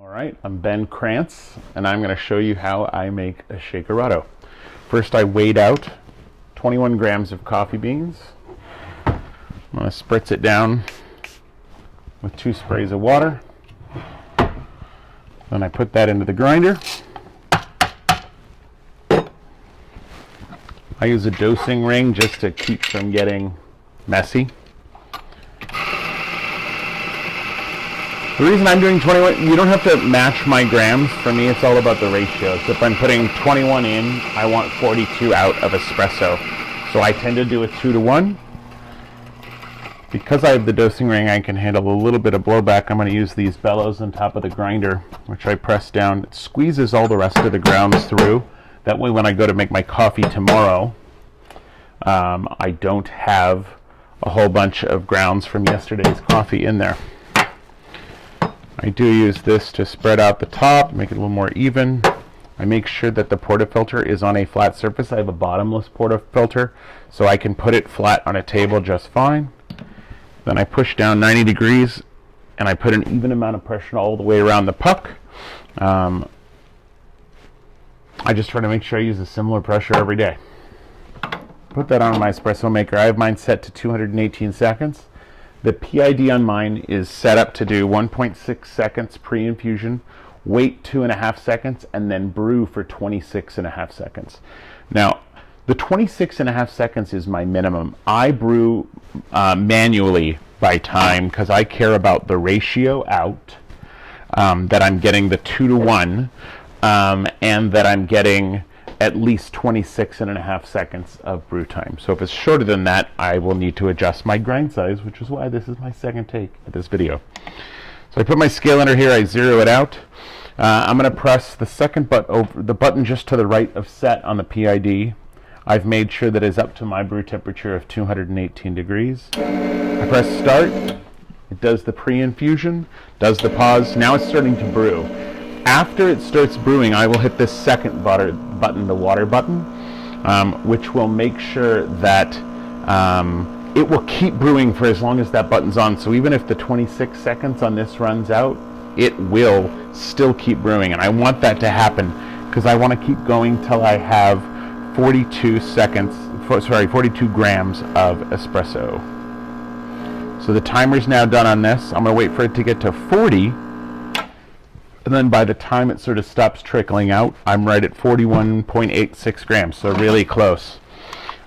Alright, I'm Ben Krantz, and I'm going to show you how I make a shakerato. First, I weighed out 21 grams of coffee beans. I'm going to spritz it down with 2 sprays of water. Then I put that into the grinder. I use a dosing ring just to keep from getting messy. The reason I'm doing 21, you don't have to match my grams. For me, it's all about the ratio. So if I'm putting 21 in, I want 42 out of espresso. So I tend to do a 2-to-1. Because I have the dosing ring, I can handle a little bit of blowback. I'm going to use these bellows on top of the grinder, which I press down. It squeezes all the rest of the grounds through. That way when I go to make my coffee tomorrow, I don't have a whole bunch of grounds from yesterday's coffee in there. I do use this to spread out the top, make it a little more even. I make sure that the portafilter is on a flat surface. I have a bottomless portafilter, so I can put it flat on a table just fine. Then I push down 90 degrees, and I put an even amount of pressure all the way around the puck. I just try to make sure I use a similar pressure every day. Put that on my espresso maker. I have mine set to 218 seconds. The PID on mine is set up to do 1.6 seconds pre-infusion, wait 2.5 seconds, and then brew for 26.5 seconds. Now, the 26.5 seconds is my minimum. I brew manually by time because I care about the ratio out, that I'm getting the 2-to-1, and that I'm getting at least 26.5 seconds of brew time. So if it's shorter than that, I will need to adjust my grind size, which is why this is my second take at this video. So I put my scale under here, I zero it out. I'm going to press the second the button just to the right of set on the PID. I've made sure that it's up to my brew temperature of 218 degrees. I press start. It does the pre-infusion, does the pause. Now it's starting to brew. After it starts brewing, I will hit this second button, the water button, which will make sure that it will keep brewing for as long as that button's on. So even if the 26 seconds on this runs out, it will still keep brewing. And I want that to happen because I want to keep going till I have 42 grams of espresso. So the timer's now done on this. I'm going to wait for it to get to 40. And then by the time it sort of stops trickling out, I'm right at 41.86 grams, so really close.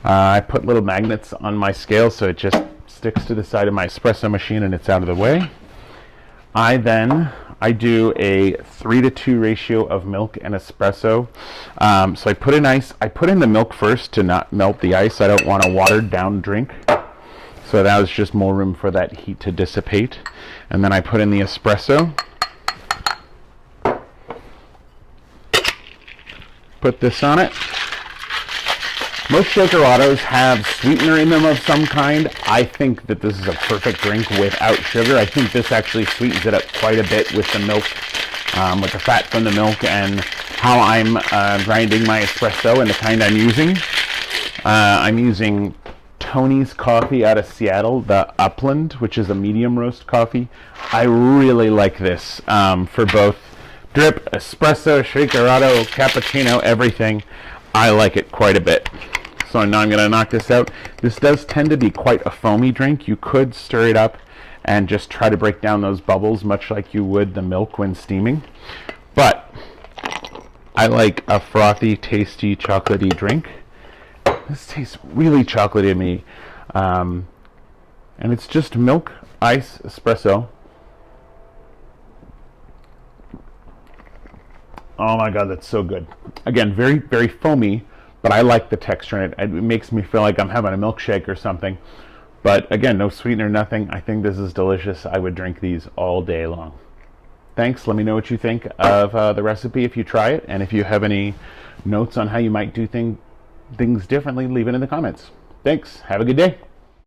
I put little magnets on my scale so it just sticks to the side of my espresso machine and it's out of the way. I do a 3-to-2 ratio of milk and espresso. So I put in the milk first to not melt the ice. I don't want a watered down drink. So that was just more room for that heat to dissipate. And then I put in the espresso. Put this on it. Most shakeratos have sweetener in them of some kind. I think that this is a perfect drink without sugar. I think this actually sweetens it up quite a bit with the milk, with the fat from the milk and how I'm grinding my espresso and the kind I'm using. I'm using Tony's coffee out of Seattle, the Upland, which is a medium roast coffee. I really like this for both drip, espresso, shakerato, cappuccino, everything. I like it quite a bit. So now I'm going to knock this out. This does tend to be quite a foamy drink. You could stir it up and just try to break down those bubbles, much like you would the milk when steaming. But I like a frothy, tasty, chocolatey drink. This tastes really chocolatey to me. And it's just milk, ice, espresso. Oh my god, that's so good. Again, very, very foamy, but I like the texture in it. It makes me feel like I'm having a milkshake or something. But again, no sweetener, nothing. I think this is delicious. I would drink these all day long. Thanks. Let me know what you think of the recipe if you try it. And if you have any notes on how you might do things differently, leave it in the comments. Thanks. Have a good day.